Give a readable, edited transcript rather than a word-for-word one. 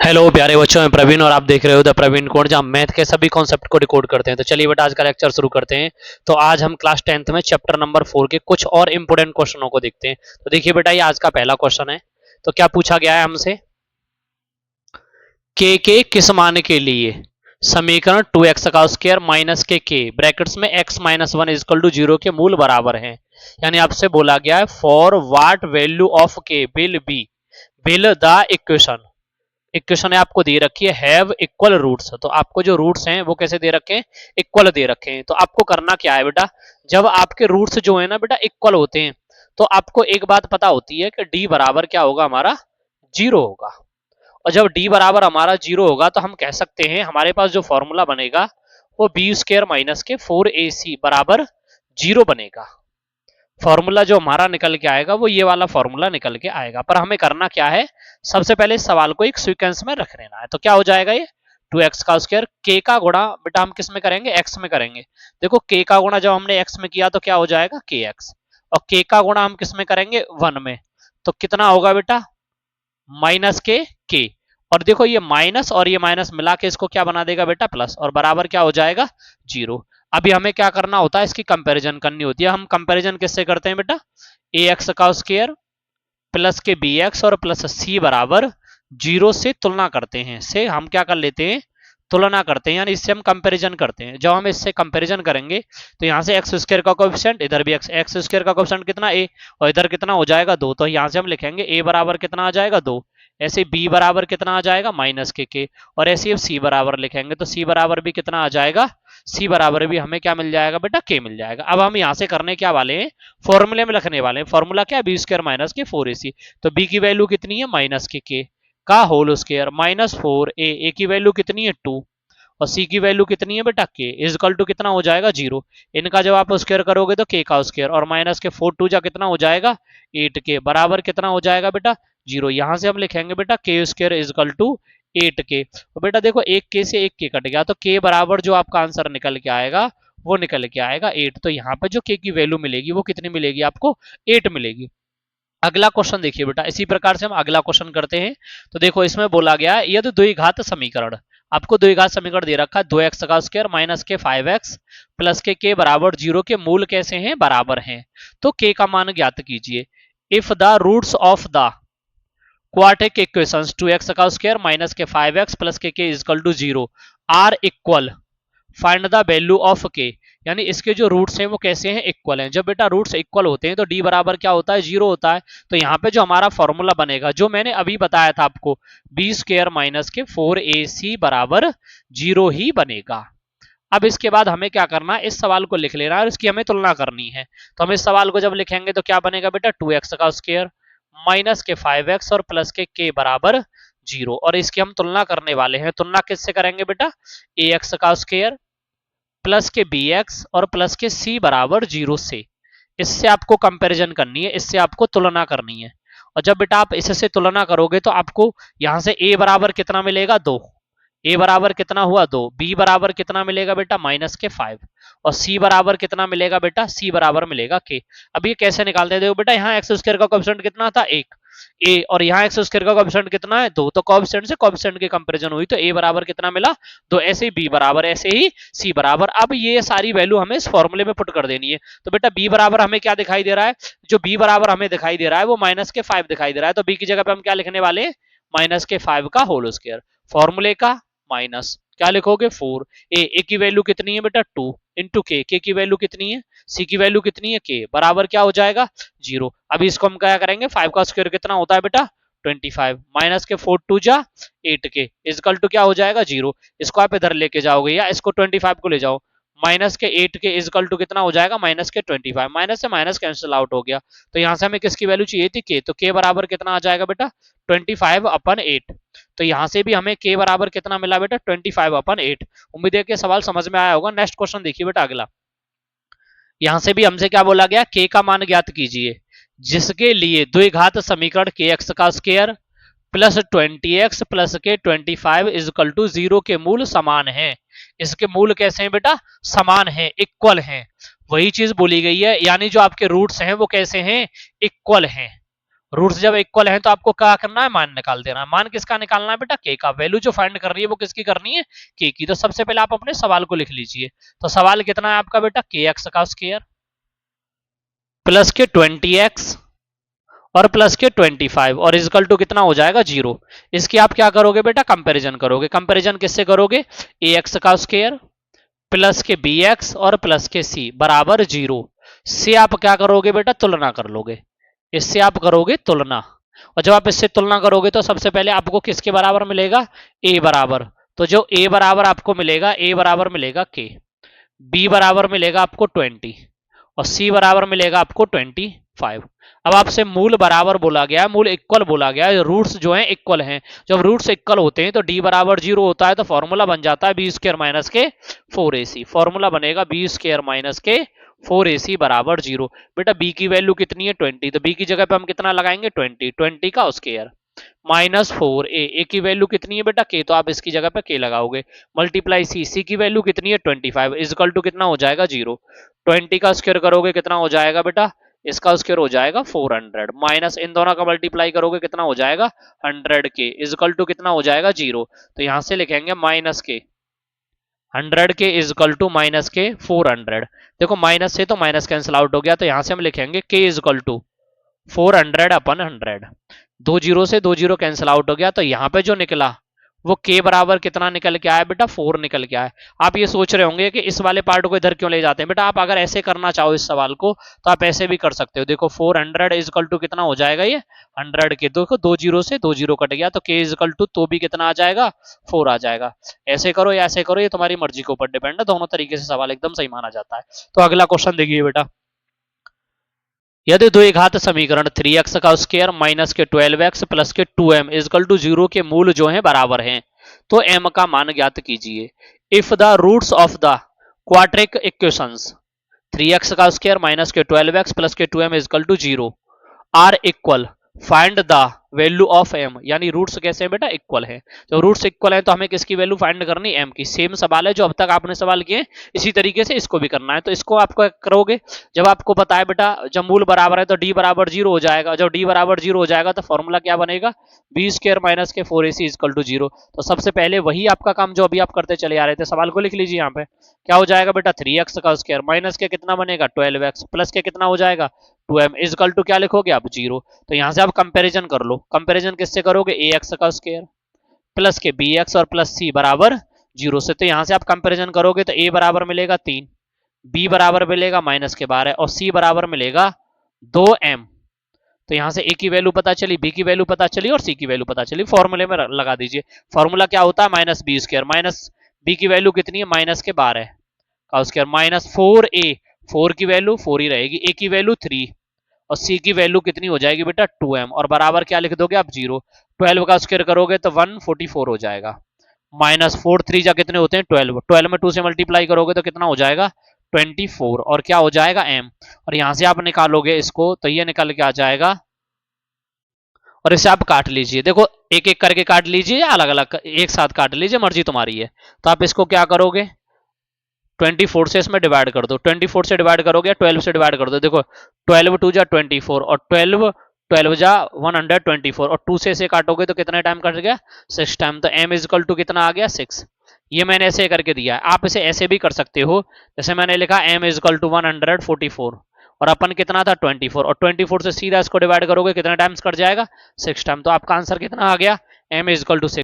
Hello प्यारे बच्चों, मैं प्रवीण और आप देख रहे हो द प्रवीण कोड, जहाँ मैथ के सभी कॉन्सेप्ट को रिकॉर्ड करते हैं। तो चलिए बेटा आज का लेक्चर शुरू करते हैं। तो आज हम क्लास 10th में चैप्टर नंबर 4 के कुछ और इंपोर्टेंट क्वेश्चनों को देखते हैं। तो देखिए बेटा, ये आज का पहला क्वेश्चन है। तो क्या पूछा गया है हमसे, के किस मान के लिए समीकरण 2x का स्क्वायर माइनस के ब्रैकेट्स में x माइनस 1 इजकल टू 0 के मूल बराबर हैं। यानी आपसे बोला गया है फॉर व्हाट वैल्यू ऑफ के will be will the equation आपको दे रखी है हैव इक्वल रूट्स। तो आपको जो रूट्स हैं वो कैसे दे रखे हैं, इक्वल दे रखे हैं। तो आपको करना क्या है बेटा, जब आपके रूट्स जो है ना बेटा इक्वल होते हैं तो आपको एक बात पता होती है कि डी बराबर क्या होगा, हमारा 0 होगा। और जब डी बराबर हमारा 0 होगा तो हम कह सकते हैं हमारे पास जो फॉर्मूला बनेगा वो बी स्क्वायर माइनस के 4ac बराबर 0 बनेगा। फॉर्मूला जो हमारा निकल के आएगा वो ये वाला फॉर्मूला निकल के आएगा। पर हमें करना क्या है, सबसे पहले इस सवाल को एक सीक्वेंस में रख लेना है। तो क्या हो जाएगा, ये 2x का स्क्वायर के का गुणा बेटा हम किस में करेंगे, x में करेंगे। देखो के का गुणा जब हमने x में किया तो क्या हो जाएगा kx, और के का गुणा हम किस में करेंगे 1 में। तो कितना होगा बेटा माइनस के। और देखो ये माइनस और ये माइनस मिला के इसको क्या बना देगा बेटा प्लस, और बराबर क्या हो जाएगा 0। अभी हमें क्या करना होता है, इसकी कंपैरिजन करनी होती है। हम कंपैरिजन किससे करते हैं बेटा, ax का स्क्वायर प्लस के bx और प्लस c बराबर 0 से तुलना करते हैं। से हम क्या कर लेते हैं, तुलना करते हैं, यानी इससे हम कंपैरिजन करते हैं। जब हम इससे कंपैरिजन करेंगे तो यहाँ से एक्स स्क्वायर का कोएफिशिएंट, इधर भी एक्स स्क्वायर का कोएफिशिएंट कितना a, और इधर कितना हो जाएगा 2। तो यहाँ से हम लिखेंगे a बराबर कितना आ जाएगा 2, ऐसे b बराबर कितना आ जाएगा माइनस के, और ऐसे अब c बराबर लिखेंगे तो c बराबर भी कितना आ जाएगा, c बराबर भी हमें क्या मिल जाएगा बेटा k मिल जाएगा। अब हम यहाँ से करने क्या वाले हैं, फॉर्मूले में लिखने वाले हैं। फॉर्मूला क्या है, बी स्क्वायर माइनस के 4ac। तो b की वैल्यू कितनी है माइनस के का होल स्क्वायर माइनस 4a की वैल्यू कितनी है 2, और c की वैल्यू कितनी है बेटा k इजकल टू कितना हो जाएगा 0। इनका जब आप स्क्वायर करोगे तो k का स्क्वायर और माइनस के 4 2 जा कितना हो जाएगा 8k बराबर कितना हो जाएगा बेटा 0। यहां से हम लिखेंगे बेटा k square is equal to 8k। तो बेटा देखो एक k से एक k कट गया तो k बराबर जो आपका आंसर निकल के आएगा वो निकल के आएगा 8। तो यहाँ पे जो k की वैल्यू मिलेगी वो कितनी मिलेगी आपको 8 मिलेगी। अगला क्वेश्चन देखिए बेटा, इसी प्रकार से हम अगला क्वेश्चन करते हैं। तो देखो इसमें बोला गया है यदि द्विघात समीकरण, आपको द्विघात समीकरण दे रखा है 2x का square minus k 5x plus के बराबर 0 के मूल कैसे हैं, बराबर हैं। तो k का मान ज्ञात कीजिए। If the roots of the quadratic equations 2x का square minus k 5x plus k equal to 0 are equal, find the value of k. यानी इसके जो रूट्स हैं वो कैसे हैं, इक्वल हैं। जब बेटा रूट्स इक्वल होते हैं तो डी बराबर क्या होता है 0 होता है। तो यहाँ पे जो हमारा फॉर्मूला बनेगा जो मैंने अभी बताया था आपको, बी स्क्वायर माइनस के 4ac बराबर 0 ही बनेगा। अब इसके बाद हमें क्या करना है, इस सवाल को लिख लेना है और इसकी हमें तुलना करनी है। तो हम इस सवाल को जब लिखेंगे तो क्या बनेगा बेटा 2x का स्क्वायर माइनस के 5x और प्लस के बराबर 0, और इसकी हम तुलना करने वाले हैं। तुलना किससे करेंगे बेटा, ax का स्क्वायर प्लस के bx और प्लस के c बराबर 0 से। इससे आपको कंपैरिजन करनी है, इससे आपको तुलना करनी है। और जब बेटा आप इससे तुलना करोगे तो आपको यहां से a बराबर कितना मिलेगा 2, a बराबर कितना हुआ 2, b बराबर कितना मिलेगा बेटा माइनस के 5, और c बराबर कितना मिलेगा बेटा, c बराबर मिलेगा k। अब ये कैसे निकालते हैं, देखो बेटा यहाँ एक्स स्क्वायर का कोएफिशिएंट कितना था 1 a, और यहाँ एक्स स्क्वायर का कोएफिशिएंट कितना है 2। तो कोएफिशिएंट से कोएफिशिएंट की कंपैरिजन हुई तो a बराबर कितना मिला 2, ऐसे ही b बराबर, ऐसे ही c बराबर। अब ये सारी वैल्यू हमें इस फॉर्मूले में पुट कर देनी है। तो बेटा b बराबर हमें क्या दिखाई दे रहा है, जो b बराबर हमें दिखाई दे रहा है वो माइनस के 5 दिखाई दे रहा है। तो b की जगह पे हम क्या लिखने वाले हैं, माइनस के 5 का होल स्क्वायर, फॉर्मूले का माइनस क्या लिखोगे 4। ए की वैल्यू कितनी है बेटा 2 इंटू के की वैल्यू कितनी है, सी की वैल्यू कितनी है के बराबर क्या हो जाएगा 0। अभी इसको हम क्या करेंगे, 5 का स्क्वायर कितना होता है बेटा 25, माइनस के 4 2 जा 8 के इजकल टू क्या हो जाएगा 0। इसको आप इधर लेके जाओगे या इसको 25 को ले जाओ, माइनस के 8 के इजकल टू कितना हो जाएगा माइनस के 25, माइनस से माइनस कैंसिल आउट हो गया। तो यहां से हमें किसकी वैल्यू चाहिए थी के, तो के बराबर कितना आ जाएगा बेटा 25/8। तो यहां से भी हमें के बराबर कितना मिला बेटा 25/8। उम्मीद है कि सवाल समझ में आया होगा। नेक्स्ट क्वेश्चन देखिए बेटा अगला, यहां से भी हमसे क्या बोला गया, के का मान ज्ञात कीजिए जिसके लिए द्विघात समीकरण के एक्स का स्क्वायर प्लस 20x प्लस के 25 इजकल टू 0 के मूल समान है। इसके मूल कैसे हैं बेटा, समान है, इक्वल हैं। वही चीज बोली गई है, यानी जो आपके रूट्स हैं वो कैसे हैं, इक्वल हैं। रूट्स जब इक्वल है तो आपको क्या करना है, मान निकाल देना है। मान किसका निकालना है बेटा, के का। वैल्यू जो फाइंड कर रही है वो किसकी करनी है, के की। तो सबसे पहले आप अपने सवाल को लिख लीजिए। तो सवाल कितना है आपका बेटा, के एक्स का स्क्वायर प्लस के 20x और प्लस के 25 और इजकल टू कितना हो जाएगा, 0। इसकी आप क्या करोगे बेटा, कंपैरिजन करोगे। कंपैरिजन किससे करोगे, ए एक्स का स्क्वायर प्लस के बी एक्स और प्लस के सी बराबर 0 से आप क्या करोगे बेटा, तुलना कर लोगे। इससे आप करोगे तुलना, और जब आप इससे तुलना करोगे तो सबसे पहले आपको किसके बराबर मिलेगा, ए बराबर। तो जो ए बराबर आपको मिलेगा, ए बराबर मिलेगा के, बी बराबर मिलेगा आपको 20 और सी बराबर मिलेगा आपको 25। अब आपसे मूल बराबर बोला गया है, मूल इक्वल बोला गया है, रूट्स जो हैं इक्वल हैं। जब रूट्स इक्वल होते हैं तो डी बराबर 0 होता है, तो फॉर्मूला बन जाता है बी स्क्वायर माइनस के 4ac। फॉर्मूला बनेगा बी स्क्वायर माइनस के 4ac बराबर 0। बेटा बी की वैल्यू कितनी है, 20, तो बी की जगह पे हम कितना लगाएंगे, 20 का स्क्वायर माइनस 4a। ए की वैल्यू कितनी है बेटा, के, तो आप इसकी जगह पे के लगाओगे। मल्टीप्लाई सी, सी की वैल्यू कितनी है, 25 इजकल टू कितना हो जाएगा, 0। 20 का स्क्वायर करोगे कितना हो जाएगा बेटा, इसका स्क्वायर हो जाएगा 400 माइनस इन दोनों का मल्टीप्लाई करोगे कितना हो जाएगा, 100 के इजकल टू कितना हो जाएगा, 0। तो यहां से लिखेंगे माइनस के 100 के इजकल टू माइनस के 400। देखो माइनस से तो माइनस कैंसिल आउट हो गया, तो यहां से हम लिखेंगे के इजकल टू 400 अपन 100। 2 जीरो से 2 जीरो कैंसिल आउट हो गया, तो यहां पे जो निकला वो के बराबर कितना निकल के आया बेटा, 4 निकल के आया। आप ये सोच रहे होंगे कि इस वाले पार्ट को इधर क्यों ले जाते हैं। बेटा आप अगर ऐसे करना चाहो इस सवाल को तो आप ऐसे भी कर सकते हो। देखो 400 इजकल टू कितना हो जाएगा, ये 100 के, देखो 2 जीरो से 2 जीरो कट गया, तो के इजकल टू तो भी कितना आ जाएगा, 4 आ जाएगा। ऐसे करो या ऐसे करो, ये तुम्हारी मर्जी के ऊपर डिपेंड है, दोनों तरीके से सवाल एकदम सही माना जाता है। तो अगला क्वेश्चन देखिए बेटा, यदि द्विघात समीकरण 3x का square minus k 12x plus k 2m equal to 0 के मूल जो है बराबर हैं, तो m का मान ज्ञात कीजिए। If the roots of the quadratic equations 3x का square minus k 12x plus k 2m equal to 0 are equal, find the value of m। यानी रूट्स कैसे हैं बेटा, इक्वल है। जब रूट्स इक्वल है तो हमें किसकी वैल्यू फाइंड करनी, m की। सेम सवाल है जो अब तक आपने सवाल किए, इसी तरीके से इसको भी करना है। तो इसको आप करोगे, जब आपको पता है बेटा जब मूल बराबर है तो d बराबर 0 हो जाएगा। जब d बराबर 0 हो जाएगा तो फॉर्मूला क्या बनेगा, बी स्क्वायर माइनस के 4ac इजकल टू 0। तो सबसे पहले वही आपका काम जो अभी आप करते चले आ रहे थे, सवाल को लिख लीजिए। यहाँ पे क्या हो जाएगा बेटा, 3x का स्क्वायर माइनस के कितना बनेगा, 12x प्लस के कितना हो जाएगा, 2m इजकल टू क्या लिखोगे आप, 0। तो यहां से आप कंपैरिजन कर लो। कंपैरिजन किससे करोगे, ax का स्क्वायर प्लस के bx और प्लस c बराबर 0 से। तो यहां से आप कंपैरिजन करोगे तो a बराबर मिलेगा 3, b बराबर मिलेगा माइनस के 12 और c बराबर मिलेगा 2m। तो यहां से a की वैल्यू पता चली, b की वैल्यू पता चली और c की वैल्यू पता चली। फॉर्मूले में लगा दीजिए। फॉर्मूला क्या होता है, minus b square, minus b की वैल्यू कितनी है, माइनस के 12 का स्क्वायर माइनस 4a, 4 की वैल्यू 4 ही रहेगी, a की वैल्यू 3 और c की वैल्यू कितनी हो जाएगी बेटा, 2m और बराबर क्या लिख दोगे आप, 0। 12 का स्क्वायर करोगे तो 144 हो जाएगा। माइनस 4 3 जा कितने होते हैं, 12। 12 में 2 से मल्टीप्लाई करोगे तो कितना हो जाएगा, 24 और क्या हो जाएगा, m। और यहां से आप निकालोगे इसको तो ये निकल के आ जाएगा और इसे आप काट लीजिए। देखो एक एक करके काट लीजिए या अलग अलग एक साथ काट लीजिए, मर्जी तुम्हारी है। तो आप इसको क्या करोगे, 24 से इसमें डिवाइड कर दो। 24 से डिवाइड करोगे, 12 से डिवाइड कर दो। देखो 12 2 जा 24 और 12 जा 124 और 2 से काटोगे तो कितने टाइम कट गया, 6 टाइम। तो m इजकल टू कितना आ गया, 6। ये मैंने ऐसे करके दिया है, आप इसे ऐसे भी कर सकते हो। जैसे मैंने लिखा m इजकल टू 144 और अपन कितना था, 24 और 24 से सीधा इसको डिवाइड करोगे कितना टाइम्स कट जाएगा, 6 टाइम। तो आपका आंसर कितना आ गया, m इजकल टू 6।